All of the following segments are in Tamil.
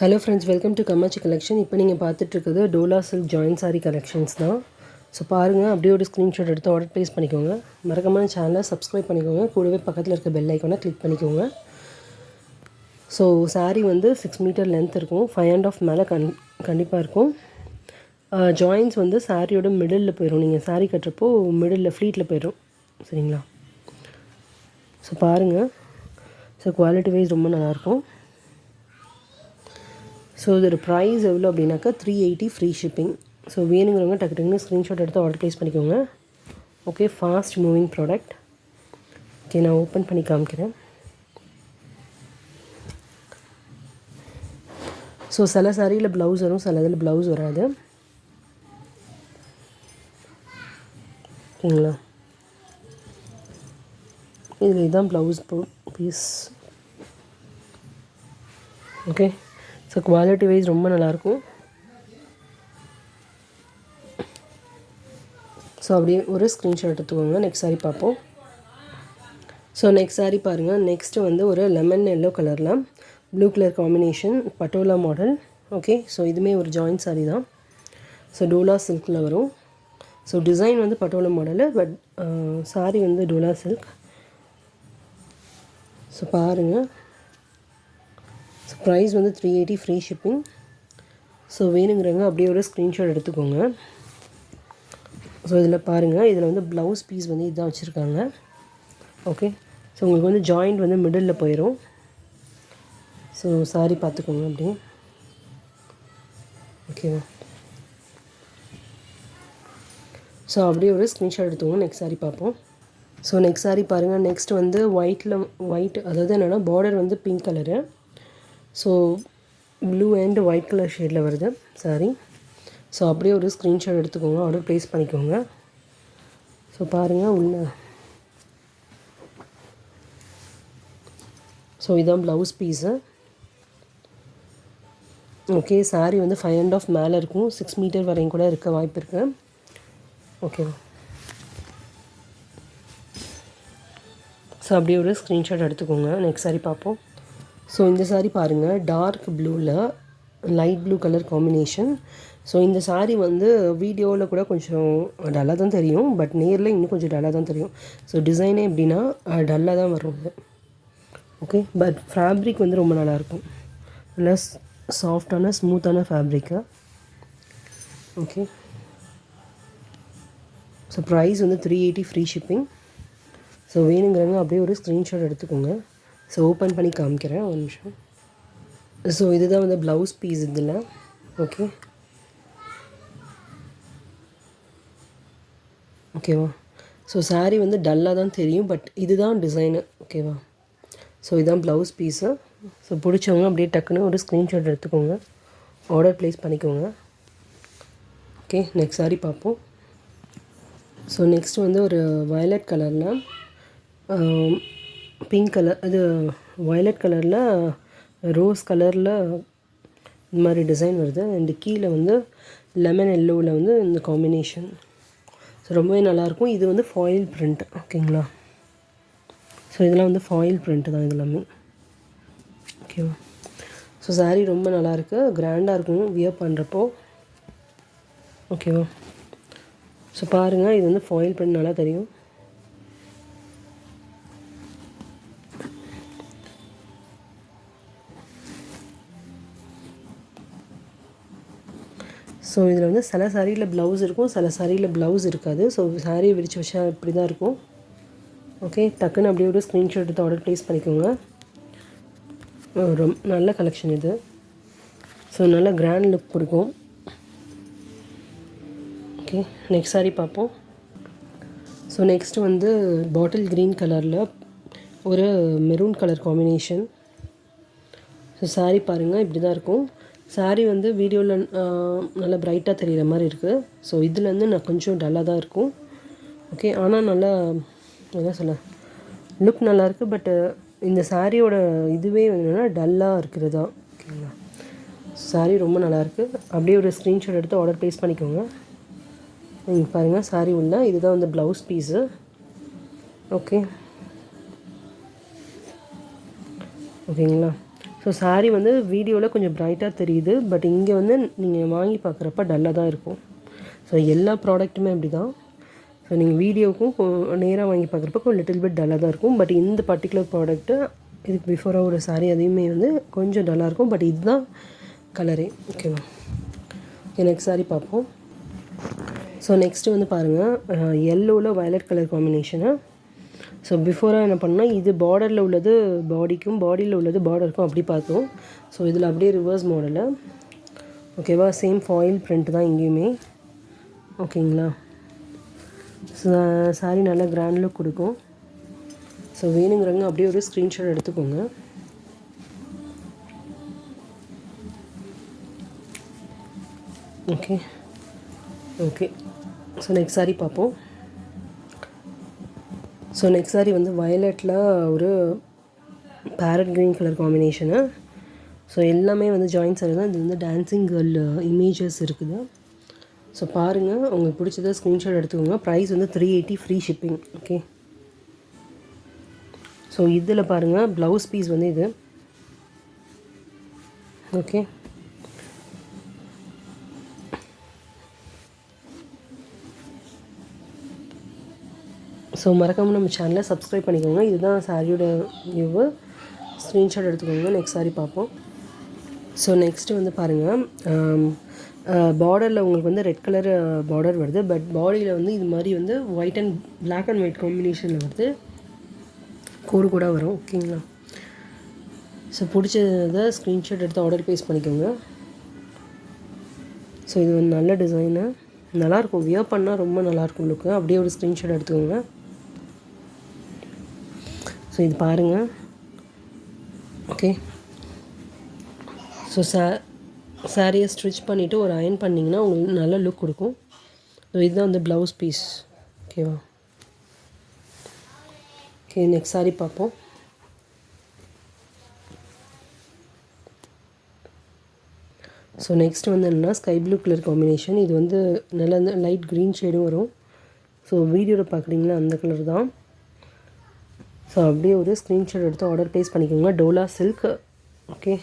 Hello friends, welcome to Kammachi collection. இப்போ நீங்கள் பார்த்துட்ருக்குது Dola silk joint saree collections தான். ஸோ பாருங்கள், அப்படியே ஒரு ஸ்க்ரீன்ஷாட் எடுத்து ஆர்டர் ப்ளேஸ் பண்ணிக்கோங்க. மறக்காம சேனலை சப்ஸ்கிரைப் பண்ணிக்கோங்க. கூடவே பக்கத்தில் இருக்க பெல் ஐக்கானை கிளிக் பண்ணிக்கோங்க. ஸோ சாரீ வந்து 6 மீட்டர் லென்த் இருக்கும், 5.5 மேலே கண்டிப்பாக இருக்கும். ஜாயின்ஸ் வந்து சாரியோட மிடில் போயிடும். நீங்கள் சாரீ கட்டுறப்போ மிடில் ஃப்ளீட்டில் போயிடும், சரிங்களா? ஸோ பாருங்கள், ஸோ குவாலிட்டி வைஸ் ரொம்ப நல்லாயிருக்கும். ஸோ இதோட ப்ரைஸ் எவ்வளோ அப்படின்னாக்கா 380 ஃப்ரீ ஷிப்பிங். ஸோ வேணுங்கிறவங்க டக்கு டக்குன்னு ஸ்க்ரீன்ஷாட் எடுத்து ஆர்டர் ப்ளேஸ் பண்ணிக்கோங்க. Okay, fast moving product. Okay, நான் ஓப்பன் பண்ணி காமிக்கிறேன். ஸோ சில சாரியில் ப்ளவுஸ் வரும், சில இதில் ப்ளவுஸ் வராது. ஓகேங்களா? இதில் இதுதான் blouse piece. Okay, so quality wise ரொம்ப நல்லாயிருக்கும். ஸோ அப்படியே ஒரு ஸ்க்ரீன்ஷாட் எடுத்துக்கோங்க. நெக்ஸ்ட் சாரீ பார்ப்போம். ஸோ நெக்ஸ்ட் சாரீ பாருங்கள். நெக்ஸ்ட்டு வந்து ஒரு லெமன் எல்லோ கலரில் blue colour combination patola model. Okay, so இதுவுமே ஒரு ஜாயின்ட் சாரீ தான். ஸோ டோலா சில்கில் வரும். ஸோ டிசைன் வந்து பட்டோலா மாடலு, பட் சாரீ வந்து டோலா சில்க். ஸோ பாருங்கள், ஸோ ப்ரைஸ் வந்து 380 ஃப்ரீ ஷிப்பிங். ஸோ வேணுங்கிறவங்க அப்படியே ஒரு ஸ்க்ரீன்ஷாட் எடுத்துக்கோங்க. ஸோ இதில் பாருங்கள், இதில் வந்து ப்ளவுஸ் பீஸ் வந்து இதுதான் வச்சுருக்காங்க. ஓகே, ஸோ உங்களுக்கு வந்து ஜாயிண்ட் வந்து மிடில் போயிடும். ஸோ சாரி பார்த்துக்கோங்க அப்படியே. ஓகேவா? ஸோ அப்படியே ஒரு ஸ்க்ரீன்ஷாட் எடுத்துக்கோங்க. நெக்ஸ்ட் சாரி பார்ப்போம். ஸோ நெக்ஸ்ட் சாரி பாருங்கள். நெக்ஸ்ட் வந்து ஒயிட், அதாவது என்னென்னா பார்டர் வந்து pink colour. So blue and white colour ஷேடில் வருது சாரி. ஸோ அப்படியே ஒரு ஸ்க்ரீன்ஷாட் எடுத்துக்கோங்க, ஆர்டர் ப்ளேஸ் பண்ணிக்கோங்க. ஸோ பாருங்கள் உள்ள. ஸோ இதுதான் ப்ளவுஸ் பீஸு. ஓகே, சாரீ வந்து 5.5 மேலே இருக்கும், 6 மீட்டர் வரையும் கூட இருக்க வாய்ப்பு இருக்குது. ஓகேவா? ஸோ அப்படியே ஒரு ஸ்க்ரீன்ஷாட் எடுத்துக்கோங்க. நெக்ஸ்ட் சாரீ பார்ப்போம். ஸோ இந்த சாரீ பாருங்கள், டார்க் ப்ளூவில் light blue colour combination. So இந்த சாரீ வந்து வீடியோவில் கூட கொஞ்சம் டல்லாக தான் தெரியும், பட் நேரில் இன்னும் கொஞ்சம் டல்லாக தான் தெரியும். ஸோ டிசைனே எப்படின்னா டல்லாக தான் வரும். ஓகே, பட் ஃபேப்ரிக் வந்து ரொம்ப நல்லாயிருக்கும். நல்லா சாஃப்டான ஸ்மூத்தான ஃபேப்ரிக்கு. ஓகே, ஸோ ப்ரைஸ் வந்து 380 ஃப்ரீ ஷிப்பிங். ஸோ வேணுங்கிறவங்க அப்படியே ஒரு ஸ்க்ரீன்ஷாட் எடுத்துக்கோங்க. ஸோ ஓப்பன் பண்ணி காமிக்கிறேன், ஒரு நிமிஷம். ஸோ இதுதான் வந்து ப்ளவுஸ் பீஸ் இதில். ஓகே, ஓகேவா? ஸோ சாரீ வந்து டல்லாக தான் தெரியும், பட் இதுதான் டிசைனு. ஓகேவா? ஸோ இதுதான் ப்ளவுஸ் பீஸு. ஸோ பிடிச்சவங்க அப்படியே டக்குன்னு ஒரு ஸ்க்ரீன்ஷாட் எடுத்துக்கோங்க, ஆர்டர் ப்ளேஸ் பண்ணிக்கோங்க. ஓகே, நெக்ஸ்ட் சாரீ பார்ப்போம். ஸோ நெக்ஸ்ட் வந்து ஒரு வயலட் கலரில் பிங்க் கலர், இது வயலட் கலரில் ரோஸ் கலரில் இந்த மாதிரி டிசைன் வருது. அண்டு கீழே வந்து லெமன் எல்லோவில் வந்து இந்த காம்பினேஷன். ஸோ ரொம்பவே நல்லாயிருக்கும். இது வந்து ஃபாயில் பிரிண்ட். ஓகேங்களா? ஸோ இதெல்லாம் வந்து ஃபாயில் பிரிண்ட்டு தான் இதெல்லாமே. ஓகேவா? ஸோ சாரீ ரொம்ப நல்லாயிருக்கு, கிராண்டாக இருக்கும் வியர் பண்ணுறப்போ. ஓகேவா? ஸோ பாருங்கள், இது வந்து ஃபாயில் பிரிண்ட் நல்லா தெரியும். ஸோ இதில் வந்து சில சாரியில் ப்ளவுஸ் இருக்கும், சில சாரியில் ப்ளவுஸ் இருக்காது. ஸோ சாரியை விரித்து வச்சா இப்படி தான் இருக்கும். ஓகே, டக்குன்னு அப்படியே ஒரு ஸ்க்ரீன்ஷாட் எடுத்து ஆர்டர் ப்ளேஸ் பண்ணிக்கோங்க. ரொம்ப நல்ல கலெக்ஷன் இது. ஸோ நல்ல கிராண்ட் லுக் கொடுக்கும். ஓகே, நெக்ஸ்ட் சாரீ பார்ப்போம். ஸோ நெக்ஸ்ட்டு வந்து பாட்டில் க்ரீன் கலரில் ஒரு maroon colour combination. So sari பாருங்கள், இப்படி தான் இருக்கும். சாரீ வந்து வீடியோவில் நல்லா ப்ரைட்டாக தெரிகிற மாதிரி இருக்குது. ஸோ இதில் வந்து நான் கொஞ்சம் டல்லாக தான் இருக்கும். ஓகே, ஆனால் நல்லா என்ன சொல்ல, லுக் நல்லாயிருக்கு. பட்டு இந்த சாரியோட இதுவே என்னென்னா டல்லாக இருக்கிறது தான். ஓகேங்களா? சாரீ ரொம்ப நல்லாயிருக்கு. அப்படியே ஒரு ஸ்க்ரீன்ஷாட் எடுத்து ஆர்டர் ப்ளேஸ் பண்ணிக்கோங்க. நீங்கள் பாருங்கள், சாரீ உள்ள இதுதான் வந்து ப்ளவுஸ் பீஸு. ஓகே, ஓகேங்களா? ஸோ saree வந்து வீடியோவில் கொஞ்சம் பிரைட்டாக தெரியுது, பட் இங்கே வந்து நீங்கள் வாங்கி பார்க்குறப்ப டல்லாக தான் இருக்கும். ஸோ எல்லா ப்ராடக்ட்டுமே அப்படி தான். ஸோ நீங்கள் வீடியோவுக்கும் நேராக வாங்கி பார்க்குறப்ப கொஞ்சம் லிட்டில் பிட் டல்லாக தான் இருக்கும். பட் இந்த பர்டிகுலர் ப்ராடக்ட்டு இதுக்கு பிஃபோராக ஒரு saree அதையுமே வந்து கொஞ்சம் டல்லாக இருக்கும். பட் இதுதான் கலரே. ஓகேவா? ஓகே, நெக்ஸ்ட் saree பார்ப்போம். ஸோ நெக்ஸ்ட்டு வந்து பாருங்கள், எல்லோவில் வயலட் கலர் காம்பினேஷனு. ஸோ பிஃபோராக என்ன பண்ணால் இது பார்டரில் உள்ளது பாடிக்கும், பாடியில் உள்ளது பார்டருக்கும் அப்படி பார்த்தோம். ஸோ இதில் அப்படியே ரிவர்ஸ் மாடலு. ஓகேவா? சேம் ஃபாயில் பிரிண்ட் தான் இங்கேயுமே. ஓகேங்களா? saree நல்லா கிராண்ட் லுக் கொடுக்கும். ஸோ வேணுங்கிறவங்க அப்படியே ஒரு ஸ்க்ரீன்ஷாட் எடுத்துக்கோங்க. Okay okay so next saree பார்ப்போம். ஸோ நெக்ஸ்ட் saree வந்து வயலட்டில் ஒரு farad green colour combination. So எல்லாமே வந்து ஜாயின்ட் saree தான். இது வந்து டான்ஸிங் கேர்ள் இமேஜஸ் இருக்குது. ஸோ பாருங்கள், உங்களுக்கு பிடிச்சதை ஸ்க்ரீன்ஷாட் எடுத்துக்கோங்க. ப்ரைஸ் வந்து 380 ஃப்ரீ ஷிப்பிங். ஓகே, ஸோ இதில் பாருங்கள் ப்ளவுஸ் பீஸ் வந்து இது. ஓகே, ஸோ மறக்காமல் நம்ம சேனலை சப்ஸ்கிரைப் பண்ணிக்கோங்க. இதுதான் சாரியோட வியூவு. ஸ்க்ரீன்ஷாட் எடுத்துக்கோங்க. நெக்ஸ்ட் saree பார்ப்போம். ஸோ நெக்ஸ்ட்டு வந்து பாருங்கள், பார்டரில் உங்களுக்கு வந்து ரெட் கலர் பார்டர் வருது. பட் பாடியில் வந்து இது மாதிரி வந்து white and black and white காம்பினேஷனில் வருது. கோடு கூட வரும். ஓகேங்களா? ஸோ பிடிச்சதை ஸ்க்ரீன்ஷாட் எடுத்து ஆர்டர் ப்ளேஸ் பண்ணிக்கோங்க. ஸோ இது ஒரு நல்ல டிசைனு, நல்லாயிருக்கும். வியர் பண்ணால் ரொம்ப நல்லாயிருக்கும் லுக்கு. அப்படியே ஒரு ஸ்க்ரீன்ஷாட் எடுத்துக்கோங்க. ஸோ இது பாருங்கள். ஓகே, ஸோ சாரியை ஸ்டிச் பண்ணிவிட்டு ஒரு அயன் பண்ணிங்கன்னா உங்களுக்கு நல்ல லுக் கொடுக்கும். ஸோ இதுதான் வந்து ப்ளவுஸ் பீஸ். ஓகேவா? ஓகே, நெக்ஸ்ட் saree பார்ப்போம். ஸோ நெக்ஸ்ட் வந்து என்னென்னா ஸ்கை ப்ளூ கலர் காம்பினேஷன். இது வந்து நல்லா லைட் க்ரீன் ஷேடும் வரும். ஸோ வீடியோவில் பார்க்குறீங்களா அந்த கலர் தான். ஸோ அப்படியே ஒரு ஸ்க்ரீன்ஷாட் எடுத்து ஆர்டர் ப்ளேஸ் பண்ணிக்கோங்க. Dola silk. Okay,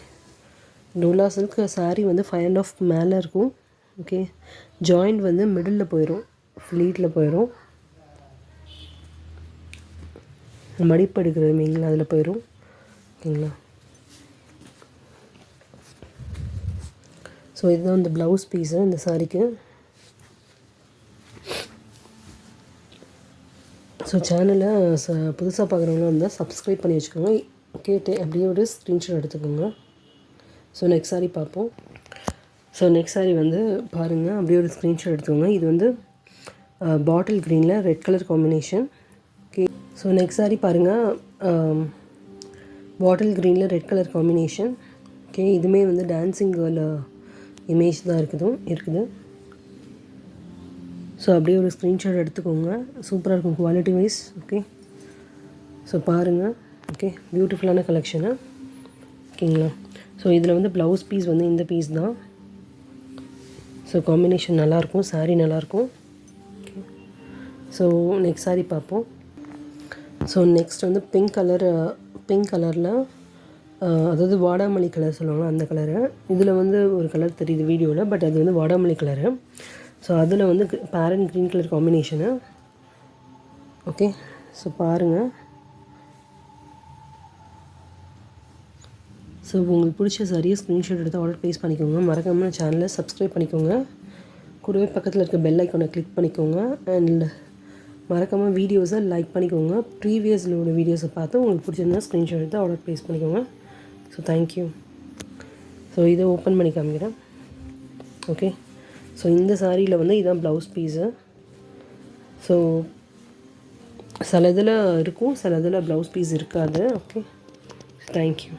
Dola silk saree வந்து 5.5 மேலே இருக்கும். ஓகே, ஜாயிண்ட் வந்து மிடில் போயிடும், ஃப்ளீட்டில் போயிடும். மடிப்பு எடுக்கிற மீனில் அதில் போயிடும். ஓகேங்களா? ஸோ இதுதான் இந்த ப்ளவுஸ் பீஸு இந்த சாரிக்கு. ஸோ சேனலை புதுசாக பார்க்குறவங்களும் இருந்தால் சப்ஸ்கிரைப் பண்ணி வச்சுக்கோங்க. கேட்டு அப்படியே ஒரு ஸ்க்ரீன்ஷாட் எடுத்துக்கோங்க. ஸோ நெக்ஸ்ட் saree பார்ப்போம். ஸோ நெக்ஸ்ட் saree வந்து பாருங்கள், அப்படியே ஒரு ஸ்க்ரீன்ஷாட் எடுத்துக்கோங்க. இது வந்து பாட்டில் க்ரீனில் red colour combination. Okay, so next saree பாருங்கள், பாட்டில் க்ரீனில் ரெட் கலர் காம்பினேஷன். ஓகே, இதுவுமே வந்து டான்ஸிங் கேர்ள் இமேஜ் தான் இருக்குது. ஸோ அப்படியே ஒரு ஸ்க்ரீன்ஷாட் எடுத்துக்கோங்க. சூப்பராக இருக்கும் குவாலிட்டி வைஸ். ஓகே, ஸோ பாருங்கள். ஓகே, பியூட்டிஃபுல்லான கலெக்ஷனு. ஓகேங்களா? ஸோ இதில் வந்து ப்ளவுஸ் பீஸ் வந்து இந்த பீஸ் தான். ஸோ காம்பினேஷன் நல்லாயிருக்கும், saree நல்லாயிருக்கும். ஓகே, ஸோ நெக்ஸ்ட் saree பார்ப்போம். ஸோ நெக்ஸ்ட் வந்து பிங்க் கலரில் அதாவது வாடாமல்லி கலர் சொல்லுவாங்க அந்த கலரு. இதில் வந்து ஒரு கலர் தெரியுது வீடியோவில், பட் அது வந்து வாடாமல்லி கலரு. ஸோ அதில் வந்து farad green colour combination. Okay, so பாருங்கள். ஸோ உங்களுக்கு பிடிச்ச சாரியை ஸ்க்ரீன்ஷாட் எடுத்து ஆர்டர் ப்ளேஸ் பண்ணிக்கோங்க. மறக்காமல் சேனலை சப்ஸ்கிரைப் பண்ணிக்கோங்க. கூடவே பக்கத்தில் இருக்க பெல் ஐக்கானை கிளிக் பண்ணிக்கோங்க. அண்ட் மறக்காமல் வீடியோஸை லைக் பண்ணிக்கோங்க. ப்ரீவியஸில் உள்ள வீடியோஸை பார்த்து உங்களுக்கு பிடிச்சிருந்தா ஸ்க்ரீன்ஷாட் எடுத்து ஆர்டர் ப்ளேஸ் பண்ணிக்கோங்க. So thank you. ஸோ இதை ஓப்பன் பண்ணி காமிக்கிறேன். ஓகே, ஸோ இந்த சாரியில் வந்து இதுதான் ப்ளவுஸ் பீஸு. ஸோ சில இதில் இருக்கும், சில இதில் ப்ளவுஸ் பீஸ் இருக்காது. Okay, thank you.